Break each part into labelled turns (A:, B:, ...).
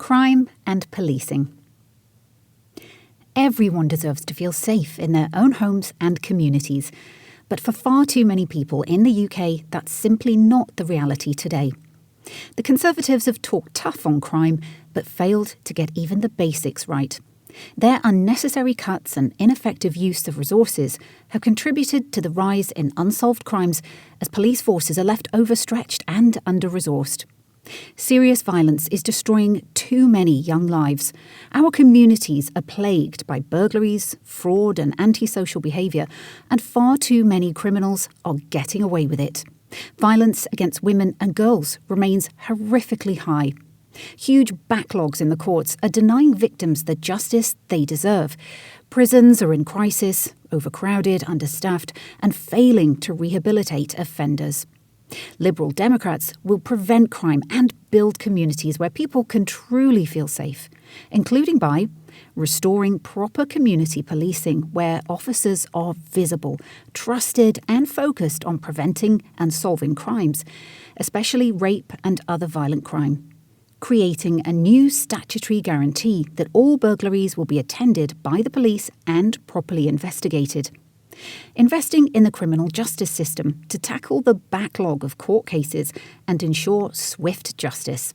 A: Crime and policing. Everyone deserves to feel safe in their own homes and communities. But for far too many people in the UK, that's simply not the reality today. The Conservatives have talked tough on crime, but failed to get even the basics right. Their unnecessary cuts and ineffective use of resources have contributed to the rise in unsolved crimes as police forces are left overstretched and under-resourced. Serious violence is destroying too many young lives. Our communities are plagued by burglaries, fraud and antisocial behaviour, and far too many criminals are getting away with it. Violence against women and girls remains horrifically high. Huge backlogs in the courts are denying victims the justice they deserve. Prisons are in crisis, overcrowded, understaffed, and failing to rehabilitate offenders. Liberal Democrats will prevent crime and build communities where people can truly feel safe, including by restoring proper community policing where officers are visible, trusted and focused on preventing and solving crimes, especially rape and other violent crime. Creating a new statutory guarantee that all burglaries will be attended by the police and properly investigated. Investing in the criminal justice system to tackle the backlog of court cases and ensure swift justice.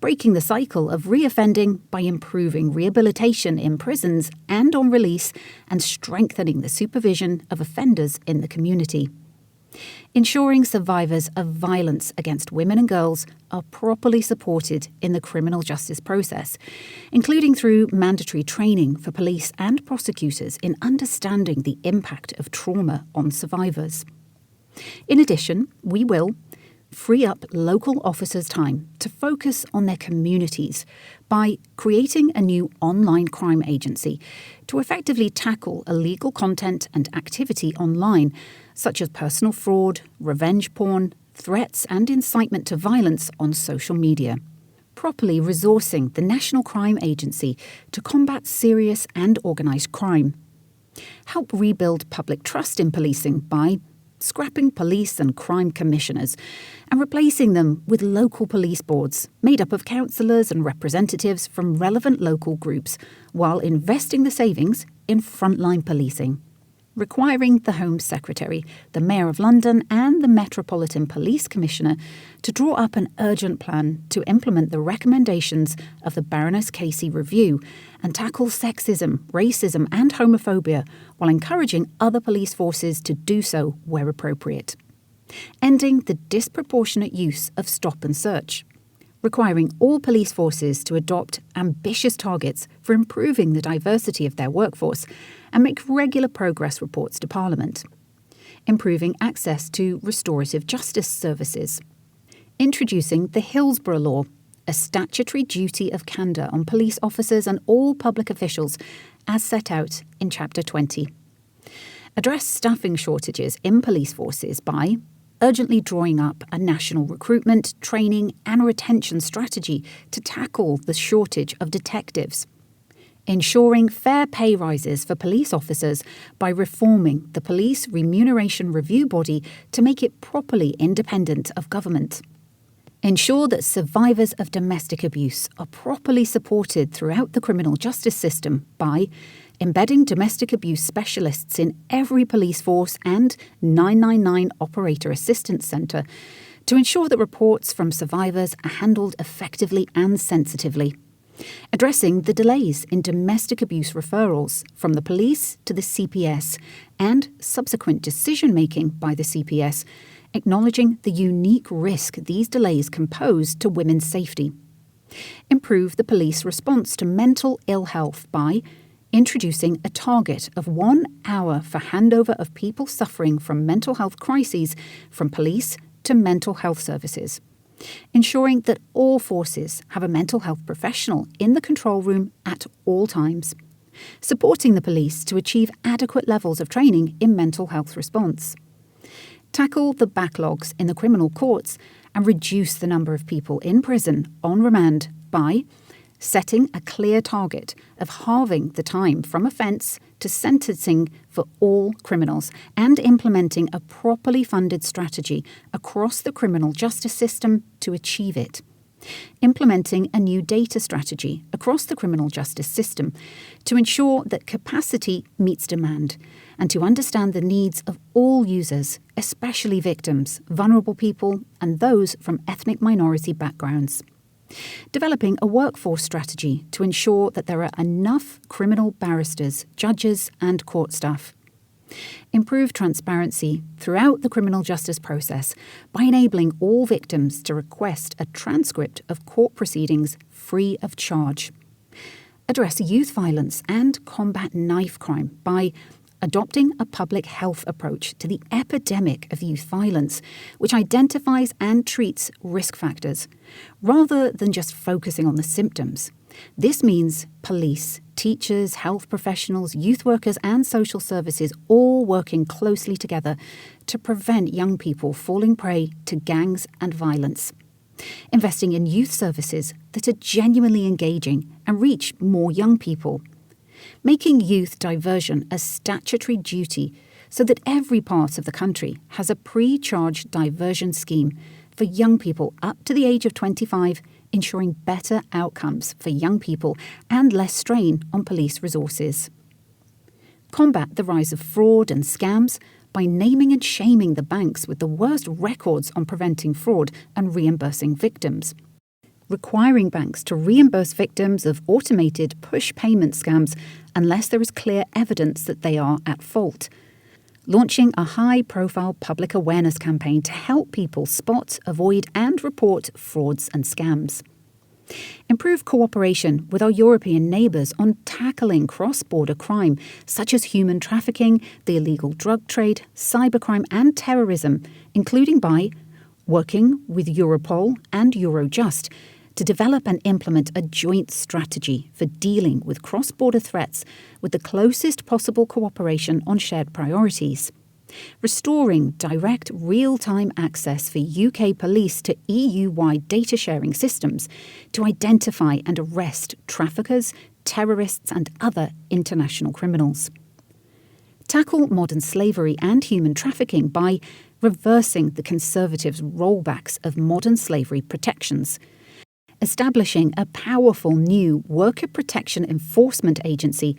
A: Breaking the cycle of reoffending by improving rehabilitation in prisons and on release and strengthening the supervision of offenders in the community. Ensuring survivors of violence against women and girls are properly supported in the criminal justice process, including through mandatory training for police and prosecutors in understanding the impact of trauma on survivors. In addition, we will free up local officers' time to focus on their communities by creating a new online crime agency to effectively tackle illegal content and activity online, such as personal fraud, revenge porn, threats and incitement to violence on social media. Properly resourcing the National Crime Agency to combat serious and organised crime. Help rebuild public trust in policing by scrapping police and crime commissioners and replacing them with local police boards made up of councillors and representatives from relevant local groups while investing the savings in frontline policing. Requiring the Home Secretary, the Mayor of London and the Metropolitan Police Commissioner to draw up an urgent plan to implement the recommendations of the Baroness Casey Review and tackle sexism, racism and homophobia while encouraging other police forces to do so where appropriate. Ending the disproportionate use of stop and search. Requiring all police forces to adopt ambitious targets for improving the diversity of their workforce and make regular progress reports to Parliament. Improving access to restorative justice services. Introducing the Hillsborough Law, a statutory duty of candour on police officers and all public officials as set out in Chapter 20. Address staffing shortages in police forces by urgently drawing up a national recruitment, training and retention strategy to tackle the shortage of detectives. Ensuring fair pay rises for police officers by reforming the Police Remuneration Review Body to make it properly independent of government. Ensure that survivors of domestic abuse are properly supported throughout the criminal justice system by embedding domestic abuse specialists in every police force and 999 Operator Assistance Centre to ensure that reports from survivors are handled effectively and sensitively. Addressing the delays in domestic abuse referrals from the police to the CPS and subsequent decision-making by the CPS, acknowledging the unique risk these delays can pose to women's safety. Improve the police response to mental ill health by introducing a target of 1 hour for handover of people suffering from mental health crises from police to mental health services. Ensuring that all forces have a mental health professional in the control room at all times. Supporting the police to achieve adequate levels of training in mental health response. Tackle the backlogs in the criminal courts and reduce the number of people in prison on remand by setting a clear target of halving the time from offence to sentencing for all criminals and implementing a properly funded strategy across the criminal justice system to achieve it. Implementing a new data strategy across the criminal justice system to ensure that capacity meets demand and to understand the needs of all users, especially victims, vulnerable people, and those from ethnic minority backgrounds. Developing a workforce strategy to ensure that there are enough criminal barristers, judges, and court staff. Improve transparency throughout the criminal justice process by enabling all victims to request a transcript of court proceedings free of charge. Address youth violence and combat knife crime by adopting a public health approach to the epidemic of youth violence, which identifies and treats risk factors, rather than just focusing on the symptoms. This means police, teachers, health professionals, youth workers and social services all working closely together to prevent young people falling prey to gangs and violence. Investing in youth services that are genuinely engaging and reach more young people. Making youth diversion a statutory duty so that every part of the country has a pre-charge diversion scheme for young people up to the age of 25, ensuring better outcomes for young people and less strain on police resources. Combat the rise of fraud and scams by naming and shaming the banks with the worst records on preventing fraud and reimbursing victims. Requiring banks to reimburse victims of automated push payment scams unless there is clear evidence that they are at fault. Launching a high-profile public awareness campaign to help people spot, avoid and report frauds and scams. Improve cooperation with our European neighbours on tackling cross-border crime, such as human trafficking, the illegal drug trade, cybercrime and terrorism, including by working with Europol and Eurojust to develop and implement a joint strategy for dealing with cross-border threats with the closest possible cooperation on shared priorities. Restoring direct real-time access for UK police to EU-wide data sharing systems to identify and arrest traffickers, terrorists and other international criminals. Tackle modern slavery and human trafficking by reversing the Conservatives' rollbacks of modern slavery protections. Establishing a powerful new worker protection enforcement agency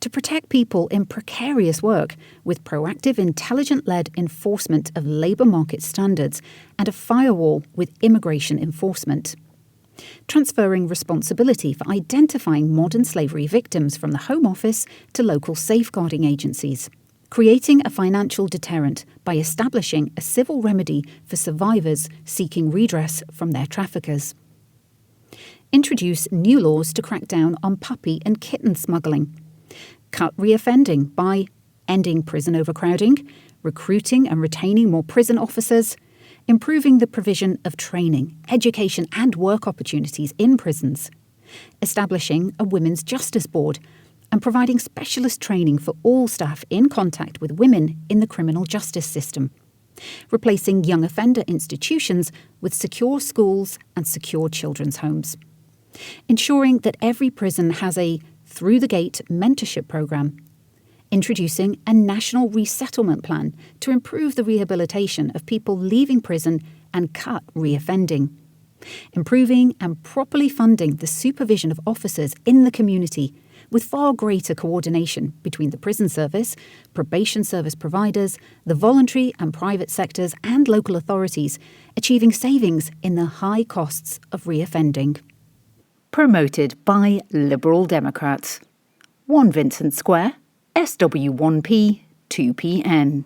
A: to protect people in precarious work with proactive intelligent-led enforcement of labour market standards and a firewall with immigration enforcement. Transferring responsibility for identifying modern slavery victims from the Home Office to local safeguarding agencies. Creating a financial deterrent by establishing a civil remedy for survivors seeking redress from their traffickers. Introduce new laws to crack down on puppy and kitten smuggling. Cut reoffending by ending prison overcrowding, recruiting and retaining more prison officers, improving the provision of training, education and work opportunities in prisons, establishing a Women's Justice Board and providing specialist training for all staff in contact with women in the criminal justice system, replacing young offender institutions with secure schools and secure children's homes. Ensuring that every prison has a Through the Gate mentorship programme. Introducing a national resettlement plan to improve the rehabilitation of people leaving prison and cut reoffending. Improving and properly funding the supervision of officers in the community with far greater coordination between the prison service, probation service providers, the voluntary and private sectors and local authorities, achieving savings in the high costs of reoffending. Promoted by Liberal Democrats. 1 Vincent Square, SW1P 2PN.